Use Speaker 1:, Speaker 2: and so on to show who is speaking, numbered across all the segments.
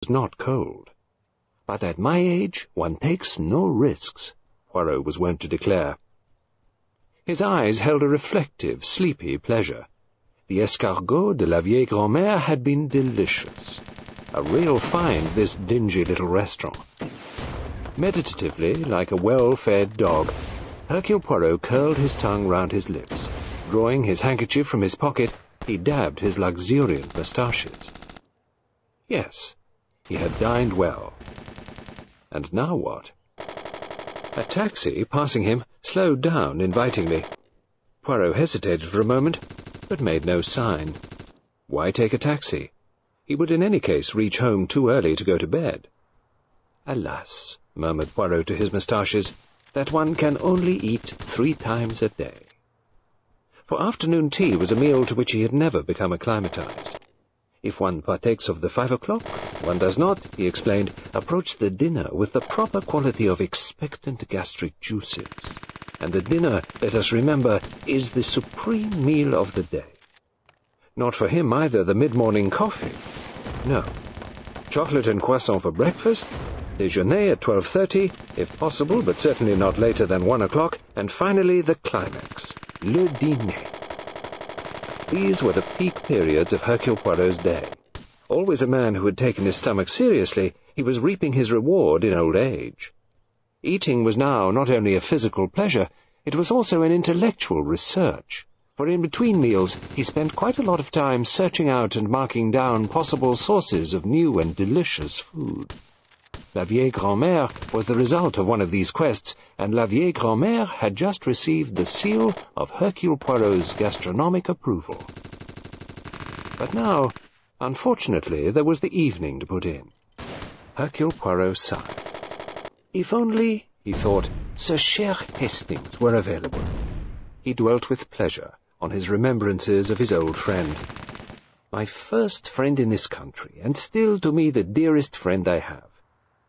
Speaker 1: was not cold. But at my age one takes no risks, Poirot was wont to declare. His eyes held a reflective, sleepy pleasure. The escargot de la vieille grand-mère had been delicious. A real find, this dingy little restaurant. Meditatively, like a well-fed dog, Hercule Poirot curled his tongue round his lips. Drawing his handkerchief from his pocket, he dabbed his luxuriant moustaches. Yes, he had dined well. And now what? A taxi, passing him, slowed down invitingly. Poirot hesitated for a moment, but made no sign. Why take a taxi? He would in any case reach home too early to go to bed. Alas, murmured Poirot to his moustaches, that one can only eat 3 times a day. For afternoon tea was a meal to which he had never become acclimatized. If one partakes of the 5 o'clock, one does not, he explained, approach the dinner with the proper quality of expectant gastric juices. And the dinner, let us remember, is the supreme meal of the day. Not for him either the mid-morning coffee. No. Chocolate and croissant for breakfast, déjeuner at 12:30, if possible, but certainly not later than 1 o'clock, and finally the climax, le dîner. These were the peak periods of Hercule Poirot's day. Always a man who had taken his stomach seriously, he was reaping his reward in old age. Eating was now not only a physical pleasure, it was also an intellectual research, for in between meals he spent quite a lot of time searching out and marking down possible sources of new and delicious food. La vieille grand-mère was the result of one of these quests, and La vieille grand-mère had just received the seal of Hercule Poirot's gastronomic approval. But now, unfortunately, there was the evening to put in. Hercule Poirot sighed. If only, he thought, Sir Cher Hastings were available. He dwelt with pleasure on his remembrances of his old friend. My first friend in this country, and still to me the dearest friend I have.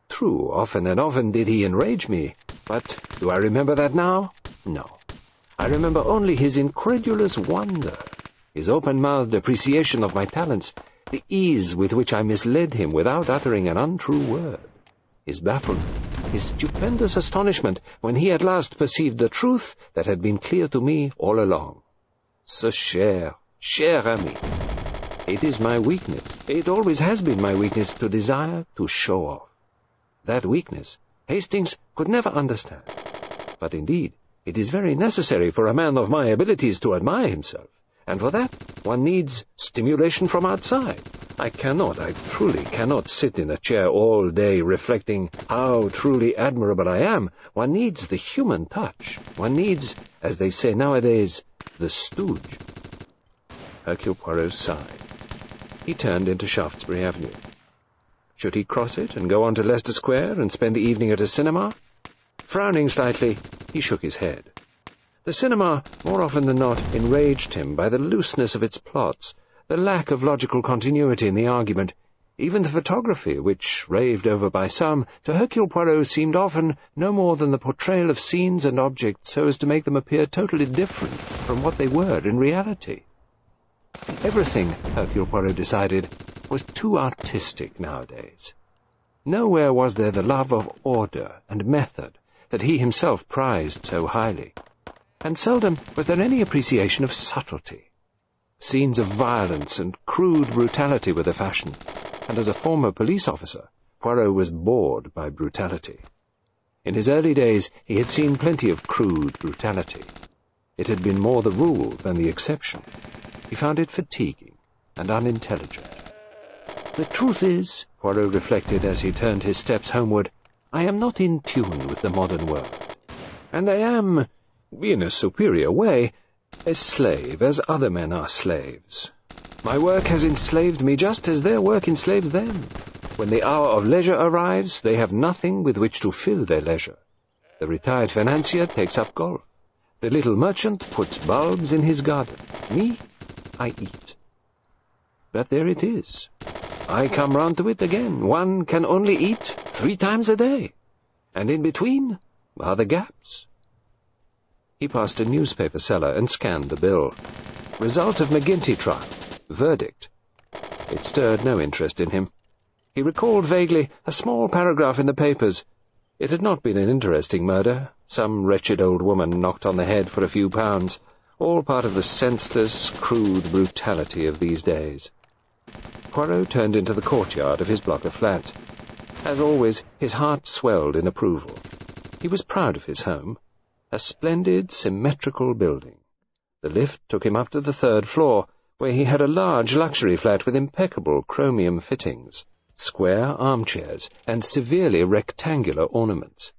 Speaker 1: True, often and often did he enrage me, but do I remember that now? No. I remember only his incredulous wonder, his open-mouthed appreciation of my talents, the ease with which I misled him without uttering an untrue word, his bafflement, his stupendous astonishment when he at last perceived the truth that had been clear to me all along. Ce cher ami. It is my weakness, it always has been my weakness to desire to show off. That weakness Hastings could never understand. But indeed, it is very necessary for a man of my abilities to admire himself, and for that one needs stimulation from outside. I truly cannot sit in a chair all day reflecting how truly admirable I am. One needs the human touch. One needs, as they say nowadays, the stooge. Hercule Poirot sighed. He turned into Shaftesbury Avenue. Should he cross it and go on to Leicester Square and spend the evening at a cinema? Frowning slightly, he shook his head. The cinema, more often than not, enraged him by the looseness of its plots, the lack of logical continuity in the argument. Even the photography, which, raved over by some, to Hercule Poirot seemed often no more than the portrayal of scenes and objects so as to make them appear totally different from what they were in reality. Everything, Hercule Poirot decided, was too artistic nowadays. Nowhere was there the love of order and method that he himself prized so highly, and seldom was there any appreciation of subtlety. Scenes of violence and crude brutality were the fashion, and as a former police officer, Poirot was bored by brutality. In his early days he had seen plenty of crude brutality. It had been more the rule than the exception. He found it fatiguing and unintelligent. The truth is, Poirot reflected as he turned his steps homeward, I am not in tune with the modern world, and I am, in a superior way, a slave as other men are slaves. My work has enslaved me just as their work enslaved them. When the hour of leisure arrives, they have nothing with which to fill their leisure. The retired financier takes up golf. The little merchant puts bulbs in his garden. Me, I eat. But there it is. I come round to it again. One can only eat 3 times a day, and in between are the gaps. He passed a newspaper seller and scanned the bill. Result of McGinty trial. Verdict. It stirred no interest in him. He recalled vaguely a small paragraph in the papers. It had not been an interesting murder. Some wretched old woman knocked on the head for a few pounds, all part of the senseless, crude brutality of these days. Poirot turned into the courtyard of his block of flats. As always, his heart swelled in approval. He was proud of his home. A splendid, symmetrical building. The lift took him up to the 3rd floor, where he had a large luxury flat with impeccable chromium fittings, square armchairs, and severely rectangular ornaments.